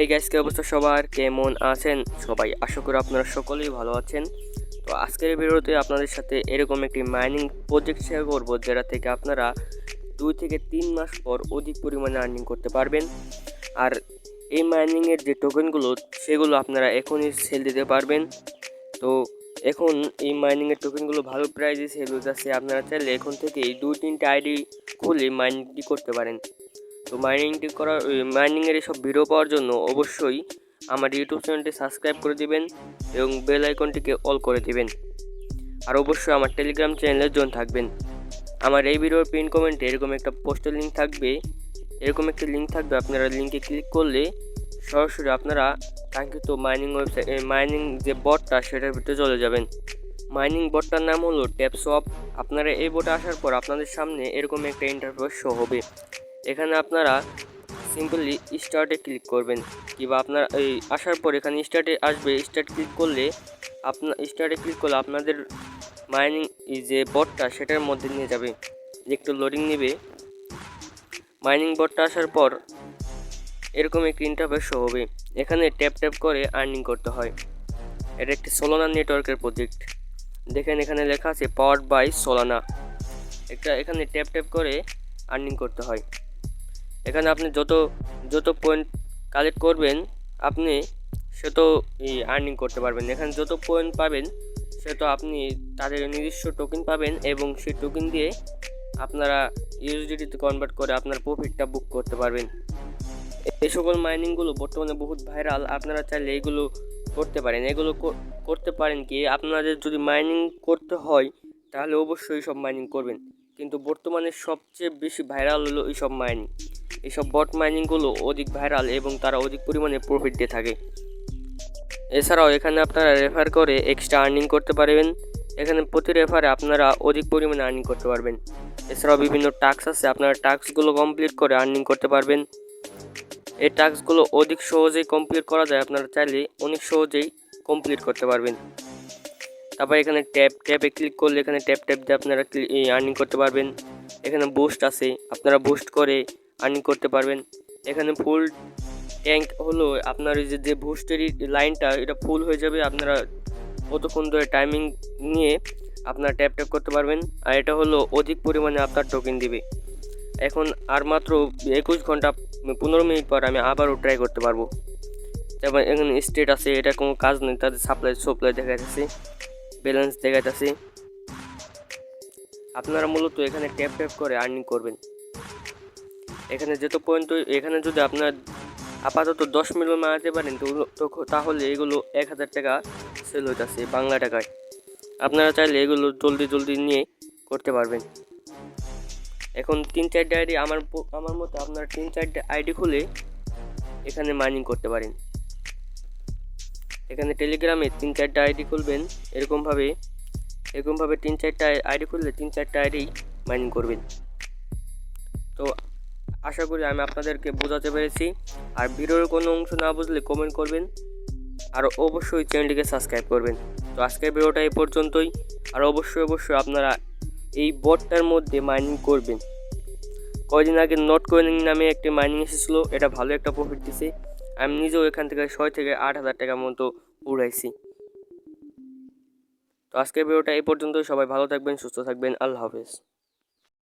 এই গাইস, কি অবস্থা সবার? কেমন আছেন সবাই? আশা করি আপনারা সকলেই ভালো আছেন। তো আজকের ভিডিওতে আপনাদের সাথে এরকম একটি মাইনিং প্রজেক্ট শেয়ার করব, যেটা থেকে আপনারা 2 থেকে 3 মাস পর অধিক পরিমাণে আর্নিং করতে পারবেন। আর এই মাইনিংয়ের যে টোকেনগুলো, সেগুলো আপনারা এখনই সেল দিতে পারবেন। তো এখন এই মাইনিংয়ের টোকেনগুলো ভালো প্রাইসে সেল হচ্ছে। আপনারা চাইলে এখন থেকেই 2-3টে আইডি খুলে মাইনিংটি করতে পারেন। তো মাইনিংয়ের এসব ভিডিও পাওয়ার জন্য অবশ্যই আমার ইউটিউব চ্যানেলটি সাবস্ক্রাইব করে দিবেন এবং বেল আইকনটিকে অল করে দিবেন। আর অবশ্যই আমার টেলিগ্রাম চ্যানেলে জয়েন থাকবেন। আমার এই ভিডিওর পিন কমেন্টে এরকম একটা পোস্টের লিঙ্ক থাকবে, আপনারা লিঙ্কে ক্লিক করলে সরাসরি আপনারা কাঙ্ক্ষিত মাইনিং যে বটটা, সেটার ভিতরে চলে যাবেন। মাইনিং বটটার নাম হলো ট্যাপসওয়াপ। আপনারা এই বটে আসার পর আপনাদের সামনে এরকম একটা ইন্টারফেস শো হবে। এখানে আপনারা সিম্পলি স্টার্টে ক্লিক করবেন, কিংবা আপনার এই আসার পর এখানে স্টার্টে আসবে। স্টার্টে ক্লিক করলে আপনাদের মাইনিং যে বটটা, সেটার মধ্যে নিয়ে যাবে। একটু লোডিং নেবে। মাইনিং বটটা আসার পর এরকম একটি ইন্টারফেস শো হবে। এখানে ট্যাপ করে আর্নিং করতে হয়। এটা একটি সোলানা নেটওয়ার্কের প্রজেক্ট। দেখেন এখানে লেখা আছে পাওয়ার্ড বাই সোলানা। এখানে ট্যাপ করে আর্নিং করতে হয়। এখানে আপনি যত পয়েন্ট কালেক্ট করবেন, আপনি সে তো আর্নিং করতে পারবেন। এখানে যত পয়েন্ট পাবেন, সে তো আপনি তাদের নিজস্ব টোকেন পাবেন, এবং সেই টোকেন দিয়ে আপনারা ইউএসডিটিতে কনভার্ট করে আপনার প্রফিটটা বুক করতে পারবেন। এই সকল মাইনিংগুলো বর্তমানে বহুত ভাইরাল। আপনারা চাইলে এইগুলো করতে পারেন। করতে পারেন কি, আপনাদের যদি মাইনিং করতে হয় তাহলে অবশ্যই সব মাইনিং করবেন। কিন্তু বর্তমানে সবচেয়ে বেশি ভাইরাল হলো এইসব বট মাইনিংগুলো অধিক ভাইরাল, এবং তারা অধিক পরিমাণে প্রফিট দিয়ে থাকে। এছাড়াও এখানে আপনারা রেফার করে এক্সট্রা আর্নিং করতে পারবেন। এখানে প্রতি রেফারে আপনারা অধিক পরিমাণে আর্নিং করতে পারবেন। এছাড়াও বিভিন্ন টাস্ক আছে, আপনারা টাস্কগুলো কমপ্লিট করে আর্নিং করতে পারবেন। এই টাস্কগুলো অধিক সহজেই কমপ্লিট করা যায়। আপনারা চাইলে অনেক সহজেই কমপ্লিট করতে পারবেন। তারপর এখানে ট্যাপে ক্লিক করলে এখানে ট্যাপ দিয়ে আপনারা আর্নিং করতে পারবেন। এখানে বুস্ট আছে, আপনারা বুস্ট করে আর্নিং করতে পারবেন। এখানে ফুল ট্যাঙ্ক হলো আপনার যে বুস্টের লাইনটা, এটা ফুল হয়ে যাবে। আপনারা কতক্ষণ ধরে টাইমিং নিয়ে আপনারা ট্যাপ করতে পারবেন। আর এটা হলো অধিক পরিমাণে আপনার টোকেন দিবে। এখন আর মাত্র 21 ঘন্টা 15 মিনিট পর আমি আবারও ট্রাই করতে পারবো। তারপর এখানে স্টেট আছে, এটা কোনো কাজ নেই, তাদের সাপ্লাই দেখা যাচ্ছে, ব্যালেন্স দেখা যাচ্ছে। আপনারা মূলত এখানে ট্যাপ করে আর্নিং করবেন। এখানে এখানে যদি আপনার আপাতত 10 মিলিয়ন মারাতে পারেন, তাহলে এগুলো 1000 টাকা সেল হইতেছে বাংলা টাকায়। আপনারা চাইলে এগুলো জলদি নিয়ে করতে পারবেন। এখন 3-4টে আইডি আমার মতে আপনারা 3-4টে আইডি খুলে এখানে মাইনিং করতে পারেন। এখানে টেলিগ্রামে 3-4টে আইডি খুলবেন। এরকমভাবে 3-4টে আইডি খুললে 3-4টে আইডি মাইনিং করবেন। তো আশা করি আমি আপনাদেরকে বোঝাতে পেরেছি। আর ভিডিওর কোনো অংশ না বুঝলে কমেন্ট করবেন, আর অবশ্যই চ্যানেলটিকে সাবস্ক্রাইব করবেন। তো আজকের ভিডিওটা এই পর্যন্তই। আর অবশ্যই আপনারা এই বটটার মধ্যে মাইনিং করবেন। কয়দিন আগে নটকয়েন নামে একটি মাইনিং এসেছিলো, এটা ভালো একটা প্রফিট দিছে। আমি নিজেও এখান থেকে 6 থেকে 8 হাজার টাকার মতো উড়াইছি। তো আজকের ভিডিওটা এই পর্যন্তই। সবাই ভালো থাকবেন, সুস্থ থাকবেন। আল্লাহ হাফেজ।